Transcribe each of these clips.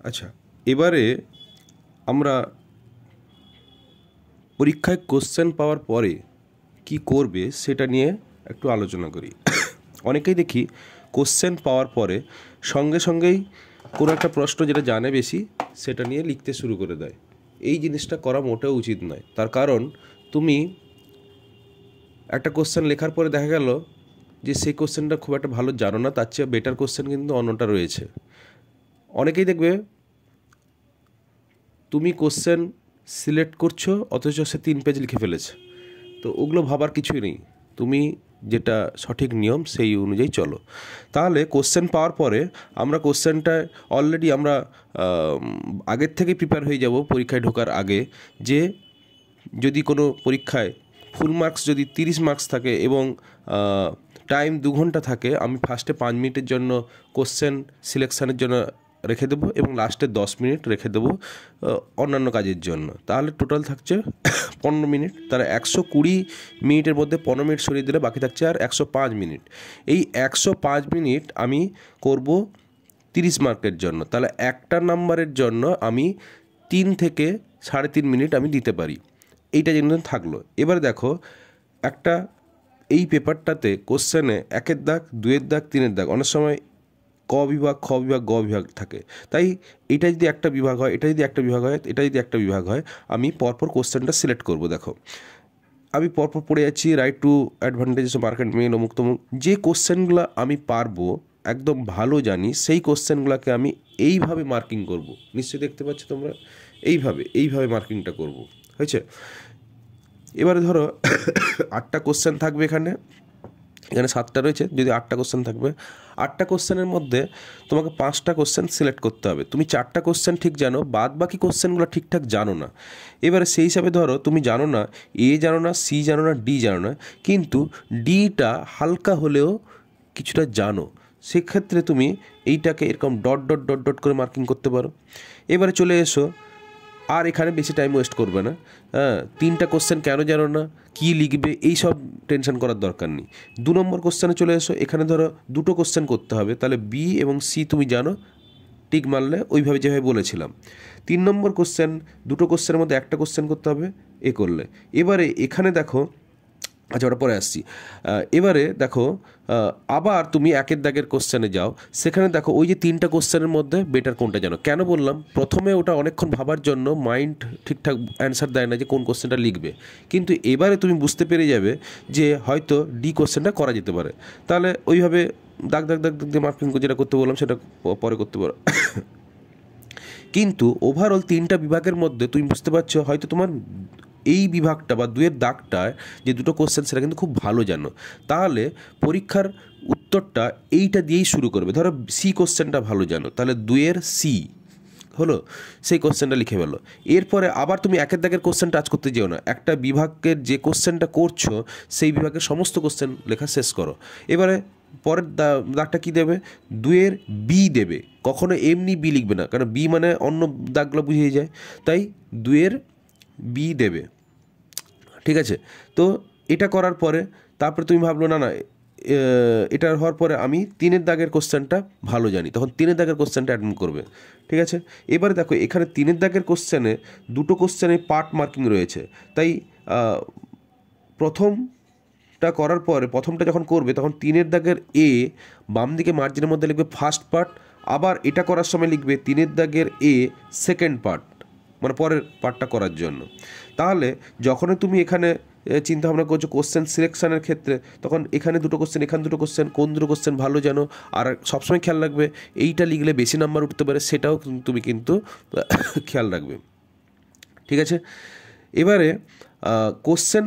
আচ্ছা, এবারে আমরা পরীক্ষায় কোশ্চেন পাওয়ার পরে কি করবে সেটা নিয়ে একটু আলোচনা করি। অনেকেই দেখি কোশ্চেন পাওয়ার পরে সঙ্গে সঙ্গেই কোনো একটা প্রশ্ন যেটা জানে বেশি সেটা নিয়ে লিখতে শুরু করে দেয়। এই জিনিসটা করা মোটেও উচিত নয়। তার কারণ তুমি একটা কোশ্চেন লেখার পরে দেখা গেল যে সেই কোশ্চেনটা খুব একটা ভালো জানো না, তার চেয়ে বেটার কোশ্চেন কিন্তু অন্যটা রয়েছে। অনেকেই দেখবে তুমি কোশ্চেন সিলেক্ট করছো অথচ সে 3 পেজ লিখে ফেলেছে। তো ওগুলো ভাবার কিছুই নেই, তুমি যেটা সঠিক নিয়ম সেই অনুযায়ী চলো। তাহলে কোশ্চেন পাওয়ার পরে আমরা কোশ্চেনটা অলরেডি আমরা আগের থেকে প্রিপেয়ার হয়ে যাব পরীক্ষায় ঢোকার আগে, যে যদি কোনো পরীক্ষায় ফুল মার্কস যদি 30 মার্কস থাকে এবং টাইম 2 ঘন্টা থাকে, আমি ফার্স্টে 5 মিনিটের জন্য কোশ্চেন সিলেকশানের জন্য রেখে দেবো এবং লাস্টে 10 মিনিট রেখে দেবো অন্যান্য কাজের জন্য। তাহলে টোটাল থাকছে 15 মিনিট। তারা 120 মিনিটের মধ্যে 15 মিনিট সরিয়ে দিলে বাকি থাকছে আর 105 মিনিট। এই 105 মিনিট আমি করব 30 মার্কের জন্য। তাহলে একটা নাম্বারের জন্য আমি 3 থেকে 3.5 মিনিট আমি দিতে পারি। এইটা যেন থাকলো। এবার দেখো, একটা এই পেপারটাতে কোশ্চেনে 1-এর দাগ, 2-এর দাগ, 3-এর দাগ, অনেক সময় ক বিভাগ, খ বিভাগ, গ বিভাগ থাকে। তাই এটা যদি একটা বিভাগ হয়, এটা যদি একটা বিভাগ হয়, এটা যদি একটা বিভাগ হয়, আমি পরপর কোশ্চেনটা সিলেক্ট করব। দেখো, আমি পরপর পড়ে যাচ্ছি, right two advantages of market main অমুক তমুক। যে কোশ্চেনগুলো আমি পারবো, একদম ভালো জানি, সেই কোশ্চেনগুলোকে আমি এইভাবে মার্কিং করব। নিশ্চয়ই দেখতে পাচ্ছ তোমরা, এইভাবে মার্কিংটা করব। হয়েছে? এবারে ধরো 8টা কোশ্চেন থাকবে, এখানে 7টা রয়েছে, যদি 8টা কোশ্চেন থাকবে, 8টা কোশ্চেনের মধ্যে তোমাকে 5টা কোশ্চেন সিলেক্ট করতে হবে। তুমি 4টা কোশ্চেন ঠিক জানো, বাদ বাকি কোশ্চেনগুলো ঠিকঠাক জানো না। এবারে সেই হিসাবে ধরো তুমি জানো না, এ জানো না, সি জানো না, ডি জানো না, কিন্তু ডিটা হালকা হলেও কিছুটা জানো, সেক্ষেত্রে তুমি এইটাকে এরকম ডট ডট ডট ডট করে মার্কিং করতে পারো। এবারে চলে এসো, আর এখানে বেশি টাইম ওয়েস্ট করবে না। 3টা কোশ্চেন কেন জানো না, কী লিখবে, এই সব টেনশন করার দরকার নেই। 2 নম্বর কোশ্চেনে চলে এসো। এখানে ধরো 2টো কোশ্চেন করতে হবে, তাহলে বি এবং সি তুমি জানো, টিক মারলে ওইভাবে যেভাবে বলেছিলাম। 3 নম্বর কোশ্চেন, 2টো কোশ্চেনের মধ্যে একটা কোশ্চেন করতে হবে, এ করলে। এবারে এখানে দেখো, আচ্ছা ওটা পরে আসছি। এবারে দেখো, আবার তুমি 1-এর দাগের কোশ্চেনে যাও, সেখানে দেখো ওই যে 3টা কোশ্চেনের মধ্যে বেটার কোনটা জানো। কেন বললাম, প্রথমে ওটা অনেকক্ষণ ভাবার জন্য মাইন্ড ঠিকঠাক অ্যান্সার দেয় না যে কোন কোশ্চেনটা লিখবে, কিন্তু এবারে তুমি বুঝতে পেরে যাবে যে হয়তো ডি কোশ্চেনটা করা যেতে পারে। তাহলে ওইভাবে দাগ দাগ দাগ দাগ দিয়ে মার্কিং যেটা করতে বললাম সেটা পরে করতে পারো। কিন্তু ওভারঅল 3টা বিভাগের মধ্যে তুমি বুঝতে পারছো হয়তো তোমার এই বিভাগটা বা 2-এর দাগটায় যে 2টো কোশ্চেন সেটা কিন্তু খুব ভালো জানো। তাহলে পরীক্ষার উত্তরটা এইটা দিয়েই শুরু করবে। ধরো সি কোশ্চেনটা ভালো জানো, তাহলে 2-এর সি হলো, সেই কোশ্চেনটা লিখে ফেলো। এরপরে আবার তুমি 1-এর দাগের কোশ্চেন টাচ করতে যেও না, একটা বিভাগের যে কোশ্চেনটা করছো সেই বিভাগের সমস্ত কোশ্চেন লেখা শেষ করো। এবারে পরের দাগটা কী দেবে, 2-এর বি দেবে। কখনো এমনি বি লিখবে না, কারণ বি মানে অন্য দাগগুলো বুঝিয়ে যায়, তাই 2-এর বি দেবে। ঠিক আছে? তো এটা করার পরে তারপরে তুমি ভাবলো না না, এটা হওয়ার পরে আমি 3-এর দাগের কোশ্চেনটা ভালো জানি, তখন 3-এর দাগের কোশ্চেনটা অ্যাটেন্ড করবে। ঠিক আছে? এবারে দেখো, এখানে 3-এর দাগের কোশ্চেনে 2টো কোশ্চেনে পার্ট মার্কিং রয়েছে, তাই প্রথমটা করার পরে, প্রথমটা যখন করবে তখন 3-এর দাগের এ বাম দিকে মার্জিনের মধ্যে লিখবে ফার্স্ট পার্ট, আবার এটা করার সময় লিখবে 3-এর দাগের এ সেকেন্ড পার্ট, মানে পরের পার্টটা করার জন্য। তাহলে যখনই তুমি এখানে চিন্তা ভাবনা করছো কোশ্চেন সিলেকশানের ক্ষেত্রে, তখন এখানে 2টো কোশ্চেন, এখানে 2টো কোশ্চেন, কোন 2টো কোশ্চেন ভালো জানো, আর সবসময় খেয়াল রাখবে এইটা লিখলে বেশি নাম্বার উঠতে পারে, সেটাও তুমি কিন্তু খেয়াল রাখবে। ঠিক আছে? এবারে কোশ্চেন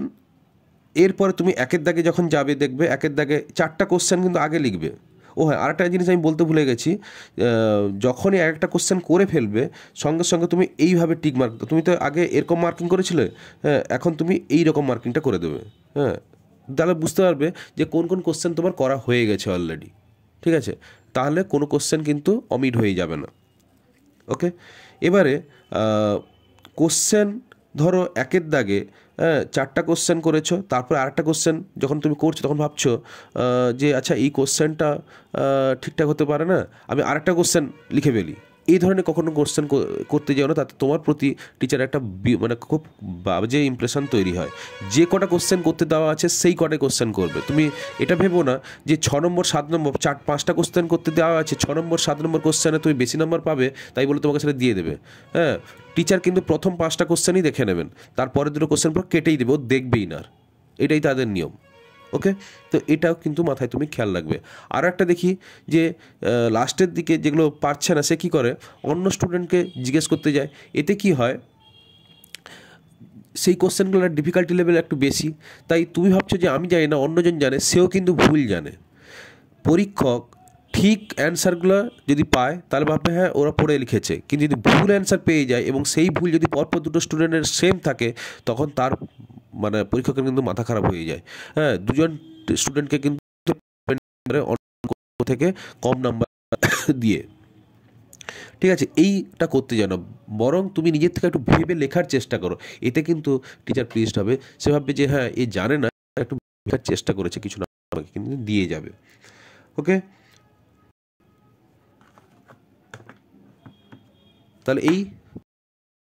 এরপরে তুমি 1-এর দাগে যখন যাবে, দেখবে 1-এর দাগে 4টা কোশ্চেন কিন্তু আগে লিখবে। ও হ্যাঁ, আরেকটা জিনিস আমি বলতে ভুলে গেছি, যখনই একটা কোশ্চেন করে ফেলবে সঙ্গে সঙ্গে তুমি এইভাবে টিক মার্ক, তুমি তো আগে এরকম মার্কিং করেছিলে, হ্যাঁ, এখন তুমি এই রকম মার্কিংটা করে দেবে। হ্যাঁ, তাহলে বুঝতে পারবে যে কোন কোন কোশ্চেন তোমার করা হয়ে গেছে অলরেডি। ঠিক আছে? তাহলে কোনো কোশ্চেন কিন্তু অমিট হয়ে যাবে না। ওকে? এবারে কোশ্চেন ধরো 1-এর দাগে 4টা কোশ্চেন করেছো, তারপরে আরেকটা কোশ্চেন যখন তুমি করছো তখন ভাবছো যে আচ্ছা এই কোশ্চেনটা ঠিকঠাক হতে পারে না, আমি আরেকটা কোশ্চেন লিখে ফেলি। এই ধরনের কখনো কোশ্চেন করতে যাও না, তাতে তোমার প্রতি টিচার একটা মানে খুব বাজে ইমপ্রেশন তৈরি হয়। যে কটা কোশ্চেন করতে দেওয়া আছে সেই কটাই কোশ্চেন করবে। তুমি এটা ভেবো না যে 6 নম্বর 7 নম্বর 4-5টা কোশ্চেন করতে দেওয়া আছে, 6 নম্বর 7 নম্বর কোশ্চেনে তুমি বেশি নাম্বার পাবে তাই বলে তোমাকে সেটা দিয়ে দেবে। হ্যাঁ, টিচার কিন্তু প্রথম 5টা কোশ্চেনই দেখে নেবেন, তারপরে দুটো কোশ্চেন পর কেটেই দেবে, ও দেখবেই না আর। এটাই তাদের নিয়ম। ওকে, তো এটাও কিন্তু মাথায় তুমি খেয়াল রাখবে। আর একটা দেখি যে লাস্টের দিকে যেগুলো পারছে না সে কী করে, অন্য স্টুডেন্টকে জিজ্ঞেস করতে যায়। এতে কি হয়, সেই কোশ্চেনগুলোর ডিফিকাল্টি লেভেল একটু বেশি, তাই তুমি ভাবছো যে আমি জানি না অন্যজন জানে, সেও কিন্তু ভুল জানে। পরীক্ষক ঠিক অ্যান্সারগুলো যদি পায় তাহলে ভাববে হ্যাঁ ওরা পড়ে লিখেছে, কিন্তু যদি ভুল অ্যান্সার পেয়ে যায় এবং সেই ভুল যদি পরপর দুটো স্টুডেন্টের সেম থাকে, তখন তার মানে পরীক্ষকের কিন্তু মাথা খারাপ হয়ে যায়। হ্যাঁ, দুজন স্টুডেন্টকে কিন্তু থেকে কম নাম্বার দিয়ে, ঠিক আছে, এইটা করতে জানো। বরং তুমি নিজের থেকে একটু ভেবে লেখার চেষ্টা করো, এতে কিন্তু টিচার প্লিজড হবে। সে ভাববে যে হ্যাঁ এ জানে না, একটু লেখার চেষ্টা করেছে, কিছু না আমাকে কিন্তু দিয়ে যাবে। ওকে, তাহলে এই